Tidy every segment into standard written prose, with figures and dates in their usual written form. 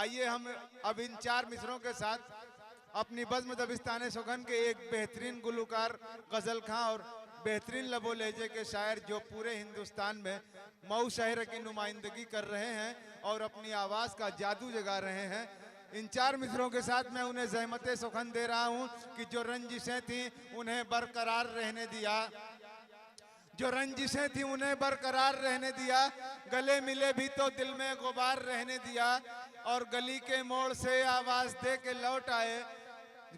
आइए हम अब इन चार मिसरों के साथ अपनी बज़्म दबिस्तान सुगन के एक बेहतरीन गुलकार, गज़ल खां और बेहतरीन लबो लहजे के शायर जो पूरे हिंदुस्तान में मऊ शहर की नुमाइंदगी कर रहे हैं और अपनी आवाज़ का जादू जगा रहे हैं, इन चार मिसरों के साथ मैं उन्हें ज़हमत सुखन दे रहा हूँ कि जो रंजिशें थीं उन्हें बरकरार रहने दिया, जो रंजिशें थी उन्हें बरकरार रहने दिया, गले मिले भी तो दिल में गुबार रहने दिया, और गली के मोड़ से आवाज़ दे के लौट आए,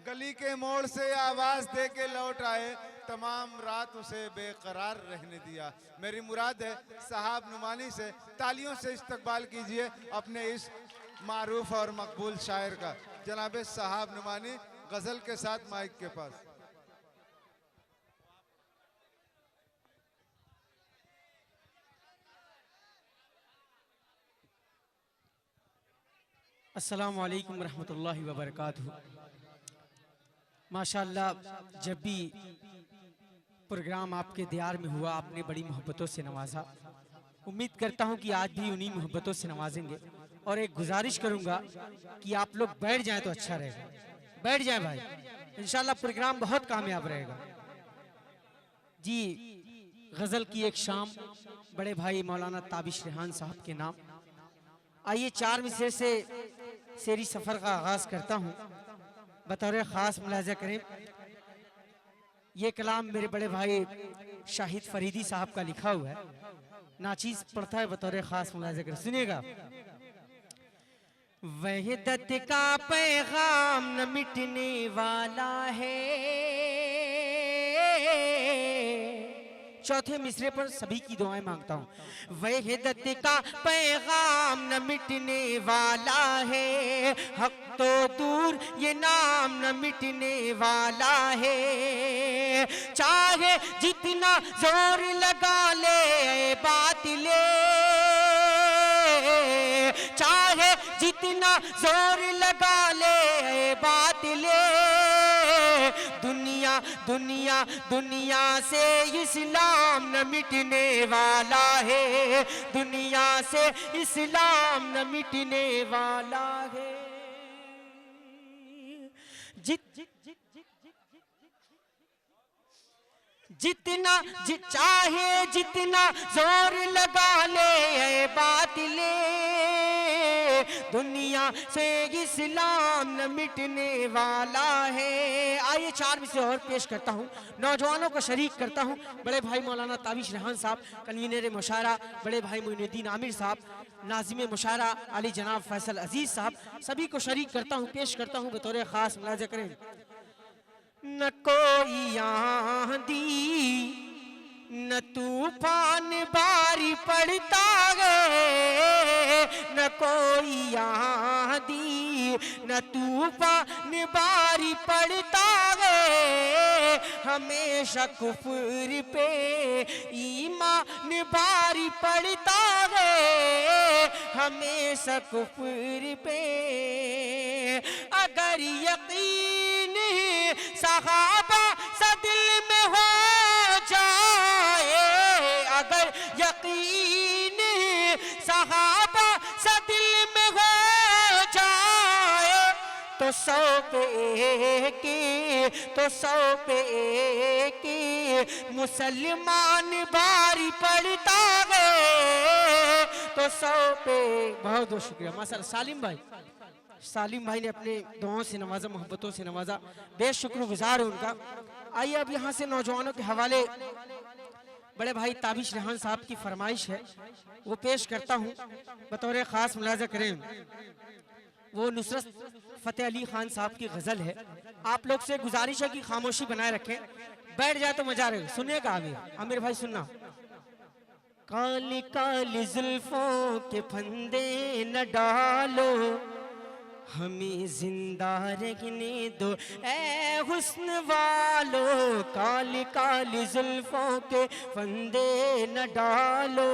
गली के मोड़ से आवाज़ दे के लौट आए, तमाम रात उसे बेकरार रहने दिया। मेरी मुराद है साहब नुमानी से तालियों से इस्तकबाल कीजिए अपने इस मारूफ और मकबूल शायर का। जनाब साहब नुमानी गज़ल के साथ माइक के पास। अस्सलामु अलैकुम रहमतुल्लाहि व बरकातुहू। माशाअल्लाह, जब भी प्रोग्राम आपके दियार में हुआ आपने बड़ी मोहब्बतों से नवाजा। उम्मीद करता हूं कि आज भी उन्हीं मोहब्बतों से नवाजेंगे। और एक गुजारिश करूंगा कि आप लोग बैठ जाएं तो अच्छा रहेगा। बैठ जाएं भाई, इंशाअल्लाह प्रोग्राम बहुत कामयाब रहेगा। जी, गज़ल की एक शाम बड़े भाई मौलाना ताबिश रेहान साहब के नाम। आइए चार मिसरे से शेरी सफ़र का आगाज़ करता हूँ। बतौर ख़ास मुलाज़ा करें, ये कलाम मेरे बड़े भाई शाहिद फरीदी साहब का लिखा हुआ है। नाचीज़ पढ़ता है बतौर ख़ास मुलाज़ा करें, सुनिएगा। वहदत का पैगाम न मिटने वाला है। चौथे मिसरे पर सभी की दुआएं मांगता हूँ। वहदत का पैगाम न मिटने वाला है, हक तो दूर ये नाम न मिटने वाला है। चाहे जितना जोर लगा ले बातिले, चाहे जितना जोर लगा ले बातिले, दुनिया दुनिया दुनिया से इस्लाम न मिटने वाला है, दुनिया से इस्लाम न मिटने वाला है। चाहे जितना जोर लगा ले बातिले, दुनिया से इस्लाम न मिटने वाला है। आइए चार मिसरे और पेश करता हूँ, नौजवानों को शरीक करता हूँ। बड़े भाई मौलाना ताबिश रेहान साहब, कन्वीनर मुशारा बड़े भाई मोइनुद्दीन आमिर साहब, नाज़िम मुशारा अली जनाब फैसल अजीज़ साहब, सभी को शरीक करता हूँ, पेश करता हूँ बतौर ख़ास मुलाज़ा करें। न कोई आंधी न तूफान बारी पड़ता है, न कोई आंधी न तूफान बारी पड़ता है, हमेशा कुफ्र पे ईमान बारी पड़ता है, हमेशा कुफ्र पे। अगर यकीन सहाबा सा दिल में हो जाए, अगर यकीन सहाबा सा दिल में हो जाए, तो सौ पे एक, तो सौ पे एक मुसलमान बारी पड़ता है, तो सौ पे। बहुत बहुत शुक्रिया माशाअल्लाह। सालिम भाई ने अपने दुआओं से नवाजा, मोहब्बतों से नवाजा, बेशुक्रगुजार है उनका। आइए अब यहाँ से नौजवानों के हवाले बड़े भाई ताबिश रेहान साहब की फरमाइश है, वो पेश करता हूँ बतौर ख़ास मुलाज़ा करें। वो नुसरत फ़तेह अली खान साहब की गज़ल है। आप लोग से गुजारिश है कि खामोशी बनाए रखें, बैठ जाए तो मजा रहेगा। सुनिएगा आमिर भाई, सुनना। काली काली जुल्फों के फंदे न डालो, हमें जिंदा रहने दो ए हुस्न वालो, काली काली जुल्फों के फंदे न डालो,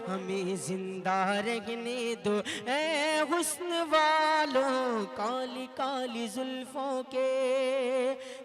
हमें जिंदा रहने दो ए हुस्न वालो। काली काली जुल्फों के।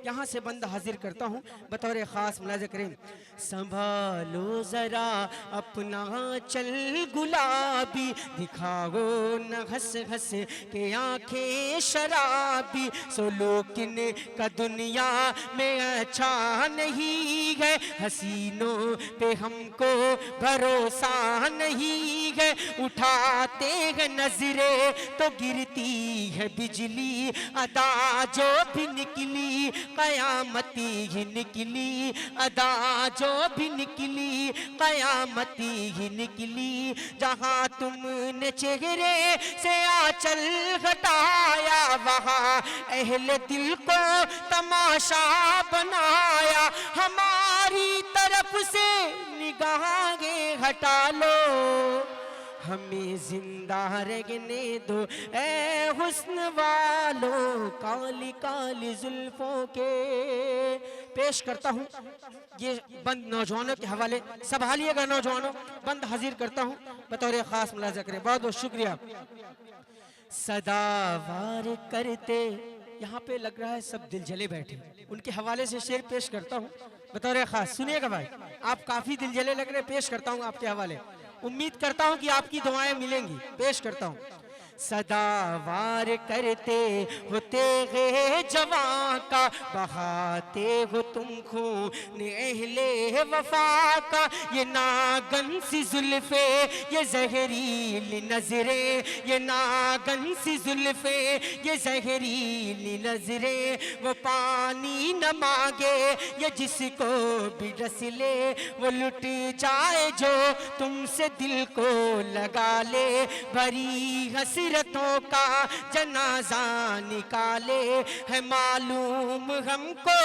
यहाँ से बंद हाजिर करता हूँ बतौर ख़ास मुलाज़ा करें। संभालो ज़रा अपना चल गुलाबी, दिखाओ न हंस हंस के आँखें शराबी। सोलोकिन का दुनिया में अच्छा नहीं है, हसीनों पे हमको भरोसा नहीं है। उठाते हैं नजरें तो गिरती है बिजली, अदा जो भी निकली कयामती ही निकली, अदा जो भी निकली कयामती ही निकली। जहाँ तुमने चेहरे से आंचल हटाया, वहाँ अहले दिल को तमाशा बनाया। हमारी तरफ से निगाहें हटा लो, हमें जिंदा रहने दो ए हुस्न वालों, काली काली जुल्फों के। पेश करता हूँ ये बंद नौजवानों के हवाले, संभालिएगा नौजवानों, बंद हाजिर करता हूँ बतौर ख़ास मुलाज़ा करें। बहुत बहुत शुक्रिया। सदावार करते, यहाँ पे लग रहा है सब दिल जले बैठे, उनके हवाले से शेर पेश करता हूँ बतौर ख़ास। सुनिएगा भाई, आप काफ़ी दिल जले लग रहे, पेश करता हूँ आपके हवाले। उम्मीद करता हूँ कि आपकी दुआएं मिलेंगी। पेश करता हूँ। सदावार करते हो तेगे जवां का, बहाते हो तुम खून अहले वफा का। ये नागन सी जुल्फे, ये जहरीली नजरें, ये नागन सी जुल्फे, ये जहरीली नजरें। वो पानी न मांगे ये जिसको भी रस ले, वो लुट जाए जो तुमसे दिल को लगा ले। भरी हसरतों का जनाजा निकाले, है मालूम हमको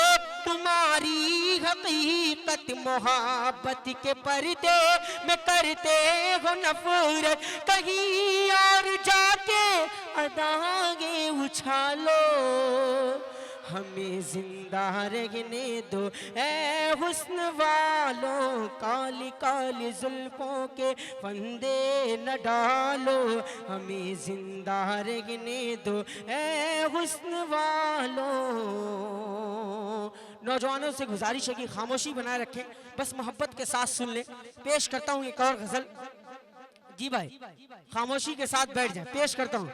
तुम्हारी हकीकत। मोहब्बत के पर्दे में करते हो नफरत, कहीं और जाके अदागे उछालो, हमें जिंदा रहने दो ए हुस्न वालों। काली काली जुल्फों के फंदे न डालो, हमें जिंदा रहने दो ए हुस्न वालों। नौजवानों से गुजारिश है कि खामोशी बनाए रखें, बस मोहब्बत के साथ सुन लें। पेश करता हूँ एक और गजल। जी भाई, खामोशी के साथ बैठ जाए। पेश करता हूँ।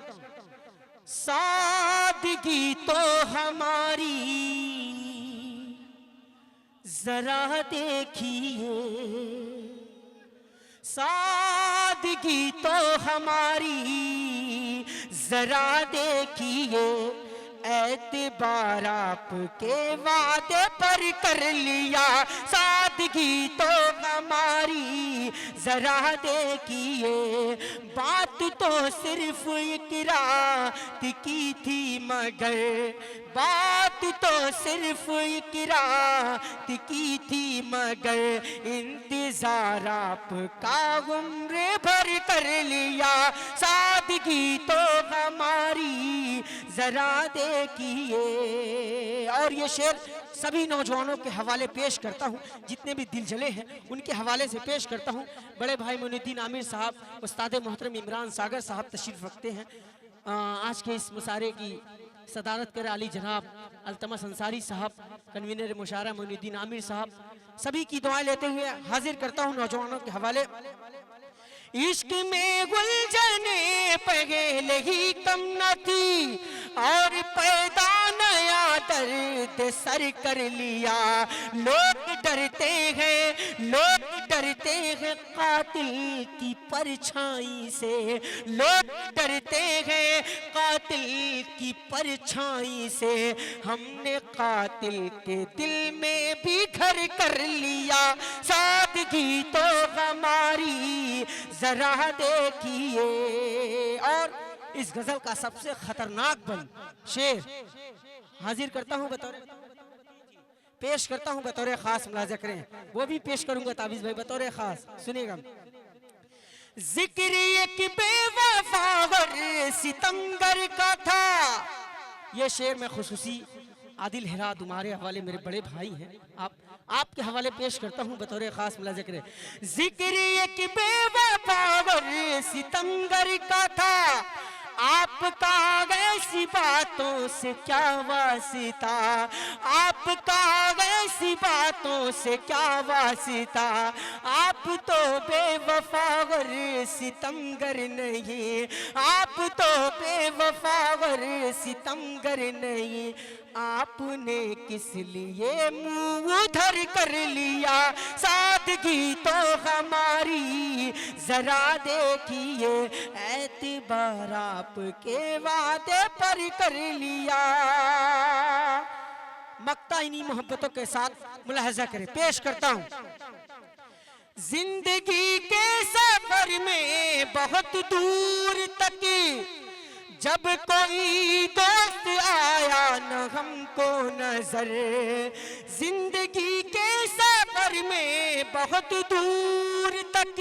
सादगी तो हमारी जरा देखिए, सादगी तो हमारी जरा देखिए। एतबार आपके वादे पर कर लिया, सादगी तो हमारी जरा देखिए। बात तो सिर्फ इकरार की थी मगर, बात तो सिर्फ इकरार की थी मगर। इंतजार आपका उम्र भर कर लिया, सादगी तो हमारी जरा देखिए। और ये शेर सभी नौजवानों के हवाले पेश करता हूँ, जितने भी दिल जले हैं उनके हवाले से पेश करता हूँ। बड़े भाई मोइनुद्दीन आमिर साहब, उस्ताद मोहतरम इमरान सागर साहब तशरीफ़ रखते हैं। आज के इस मुशारे की सदारत कर अली जनाब अल्तमस अंसारी साहब, कन्वीनर मुशारा मोइनुद्दीन आमिर साहब, सभी की दुआएं लेते हुए हाजिर करता हूँ नौजवानों के हवाले। इश्क में गुलजने पहले ही कम न थी, और पैदा नया दर्द सर कर लिया। लोग डरते हैं, लोग डरते हैं कातिल की परछाई से, लोग डरते हैं कातिल की परछाई से। हमने कातिल के दिल में भी घर कर लिया, सादगी तो हमारी जरा देखिए। और इस गजल का सबसे खतरनाक बंद शेर हाजिर करता हूं बतौर, पेश करता हूं बतौर खास, मुलाजा करें। वो भी पेश करूंगा ताबीज भाई बतौर खास, सुनिएगा। जिक्र एक बेवफा और सितमगर का था, ये शेर में खुसूसी आदिल हेरा तुम्हारे हवाले, मेरे बड़े भाई हैं, आपके हवाले पेश करता हूँ बतौर खास, मुलाजा करें। जिक्र एक बेवफा और सितमगर का था, आपका ऐसी ऐसी बातों से क्या वास्ता, आपका ऐसी बातों से क्या वास्ता, आप तो बेवफा और सितमगर नहीं, आप तो बेवफा और सितमगर नहीं, आपने किस लिए मुंह उधर कर लिया, सादगी तो हमारी जरा देखिए, एतबार आपके वादे पर कर लिया। मक्ता इन्हीं मोहब्बतों के साथ मुलाहजा करें, पेश करता हूं। जिंदगी के सफर में बहुत दूर तक जब कोई दोस्त आया न हमको नजर, जिंदगी के सफर में बहुत दूर तक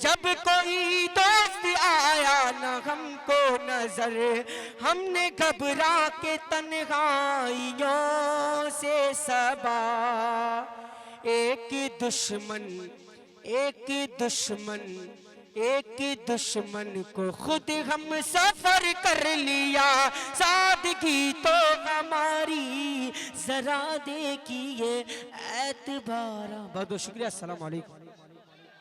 जब कोई दोस्त आया न हमको नजर, हमने घबरा के तन्हाइयों से सबा, एक दुश्मन को खुद हम सफर कर लिया, सादगी तो हमारी जरा देखिए एतबार। बहुत बहुत शुक्रिया। अस्सलाम वालेकुम।